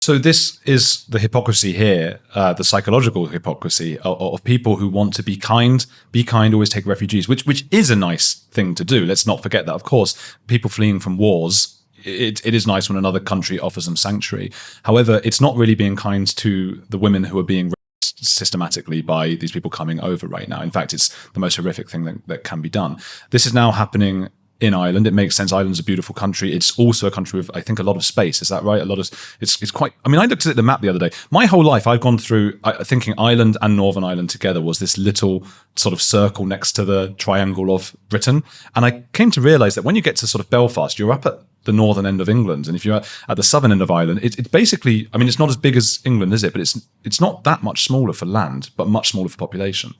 So this is the hypocrisy here, the psychological hypocrisy of people who want to be kind, always take refugees, which is a nice thing to do. Let's not forget that, of course, people fleeing from wars, it is nice when another country offers them sanctuary. However, it's not really being kind to the women who are being raped systematically by these people coming over right now. In fact, it's the most horrific thing that can be done. This is now happening in Ireland. It makes sense. Ireland's a beautiful country. It's also a country with, I think, a lot of space. Is that right? It's quite, I mean, I looked at the map the other day. My whole life, I've gone through thinking Ireland and Northern Ireland together was this little sort of circle next to the triangle of Britain. And I came to realize that when you get to sort of Belfast, you're up at the northern end of England. And if you're at the southern end of Ireland, it's basically, I mean, it's not as big as England, is it? But it's not that much smaller for land, but much smaller for population.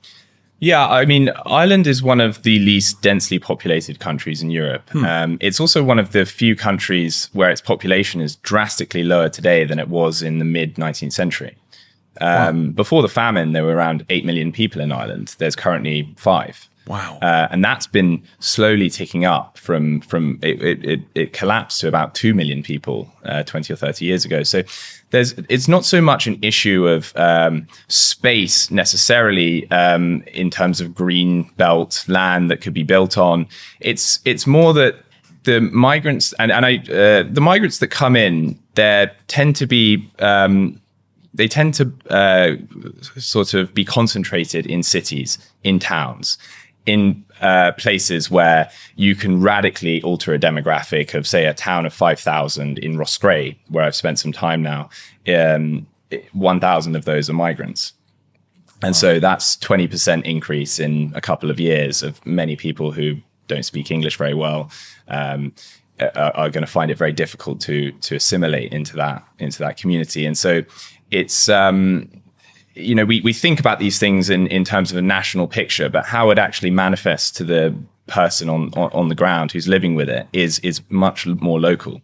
Yeah, I mean, Ireland is one of the least densely populated countries in Europe. It's also one of the few countries where its population is drastically lower today than it was in the mid-19th century. Wow. Before the famine, there were around 8 million people in Ireland. There's currently 5. Wow. And that's been slowly ticking up from it collapsed to about 2 million people 20 or 30 years ago. So it's not so much an issue of space necessarily in terms of green belt land that could be built on. It's more that the migrants the migrants that come in, they tend to sort of be concentrated in cities, in towns, in places where you can radically alter a demographic of, say, a town of 5,000 in Roscrea, where I've spent some time now. 1,000 of those are migrants. And so that's 20% increase in a couple of years of many people who don't speak English very well are going to find it very difficult to assimilate into that community. And so it's we think about these things in terms of a national picture, but how it actually manifests to the person on the ground who's living with it is much more local.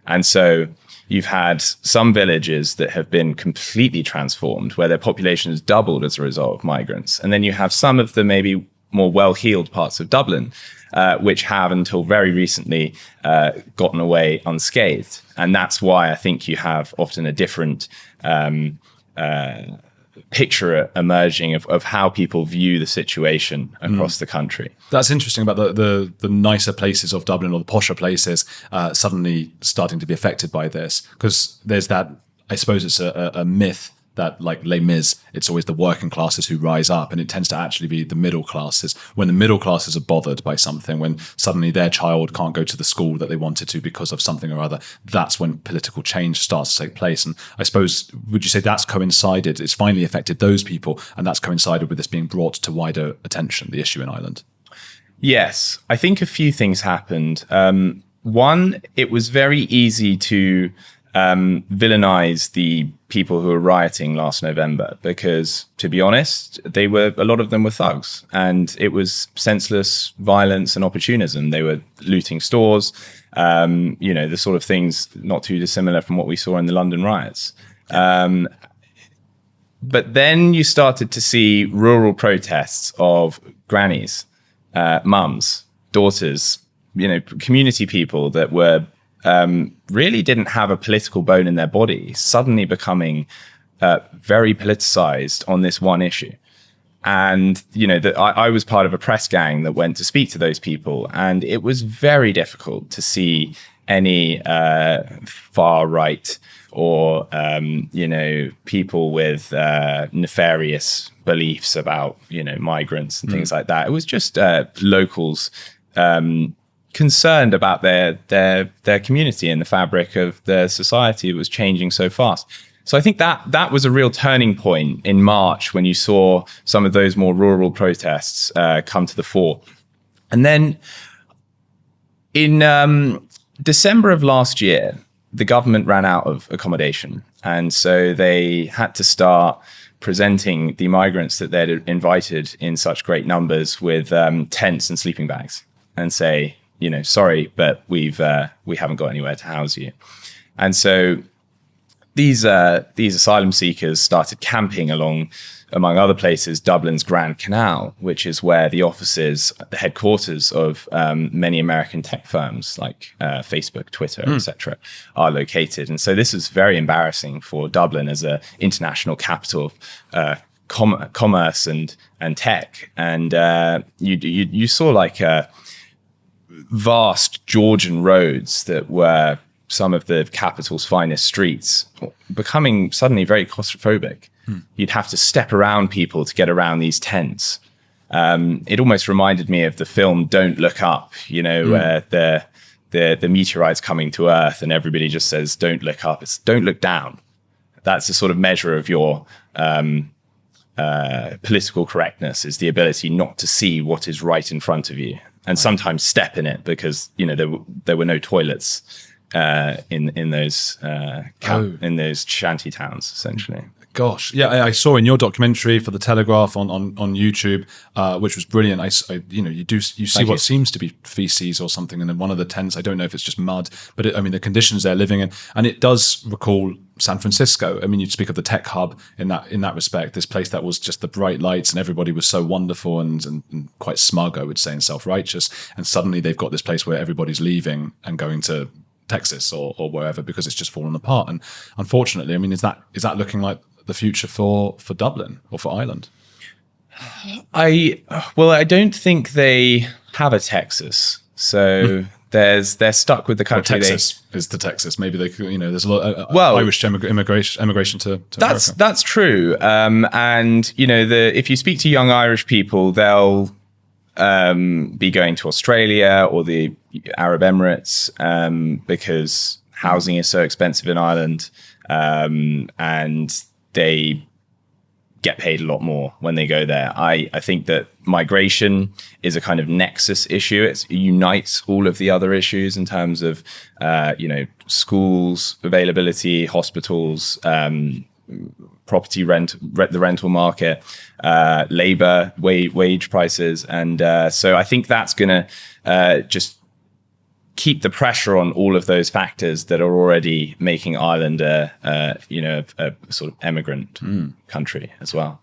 And so you've had some villages that have been completely transformed, where their population has doubled as a result of migrants. And then you have some of the maybe more well-heeled parts of Dublin, which have until very recently gotten away unscathed. And that's why I think you have often a different picture emerging of how people view the situation across the country. That's interesting about the nicer places of Dublin, or the posher places suddenly starting to be affected by this, because there's that, I suppose it's a myth that, like Les Mis, it's always the working classes who rise up, and it tends to actually be the middle classes. When the middle classes are bothered by something, when suddenly their child can't go to the school that they wanted to because of something or other, that's when political change starts to take place. And I suppose, would you say that's coincided, it's finally affected those people, and that's coincided with this being brought to wider attention, the issue in Ireland? Yes, I think a few things happened. One, it was very easy to villainize the people who were rioting last November, because, to be honest, a lot of them were thugs, and it was senseless violence and opportunism. They were looting stores, the sort of things not too dissimilar from what we saw in the London riots. But then you started to see rural protests of grannies, mums, daughters, community people that were really didn't have a political bone in their body, suddenly becoming very politicized on this one issue. And, I was part of a press gang that went to speak to those people, and it was very difficult to see any far right or, people with nefarious beliefs about, migrants and things like that. It was just locals concerned about their community and the fabric of their society was changing so fast. So I think that was a real turning point in March, when you saw some of those more rural protests come to the fore. And then in December of last year, the government ran out of accommodation. And so they had to start presenting the migrants that they'd invited in such great numbers with tents and sleeping bags, and say, sorry, but we haven't got anywhere to house you. And so these asylum seekers started camping along, among other places, Dublin's Grand Canal, which is where the offices, the headquarters of many American tech firms like Facebook, Twitter, etc., are located. And so this was very embarrassing for Dublin as an international capital of commerce and tech. And you saw like vast Georgian roads that were some of the capital's finest streets becoming suddenly very claustrophobic. You'd have to step around people to get around these tents. It almost reminded me of the film Don't Look Up, where the meteorite's coming to Earth and everybody just says, don't look up, it's don't look down. That's the sort of measure of your political correctness, is the ability not to see what is right in front of you, and sometimes step in it because there were no toilets in those shanty towns, essentially. Gosh, yeah, I saw in your documentary for the Telegraph on YouTube, which was brilliant. You see what seems to be feces or something, and in one of the tents, I don't know if it's just mud, but the conditions they're living in, and it does recall San Francisco. I mean, you'd speak of the tech hub in that respect. This place that was just the bright lights, and everybody was so wonderful and quite smug, I would say, and self-righteous. And suddenly they've got this place where everybody's leaving and going to Texas or wherever because it's just fallen apart. And unfortunately, I mean, is that looking like the future for Dublin or for Ireland? I don't think they have a Texas, so they're stuck with the country. Well, Texas is the Texas. Maybe they, there's a lot of Irish immigration to America. That's true. And if you speak to young Irish people, they'll be going to Australia or the Arab Emirates because housing is so expensive in Ireland, and they get paid a lot more when they go there. I think that migration is a kind of nexus issue. It unites all of the other issues in terms of, schools availability, hospitals, property the rental market, labor, wage prices. And so I think that's going to just keep the pressure on all of those factors that are already making Ireland a sort of emigrant country as well.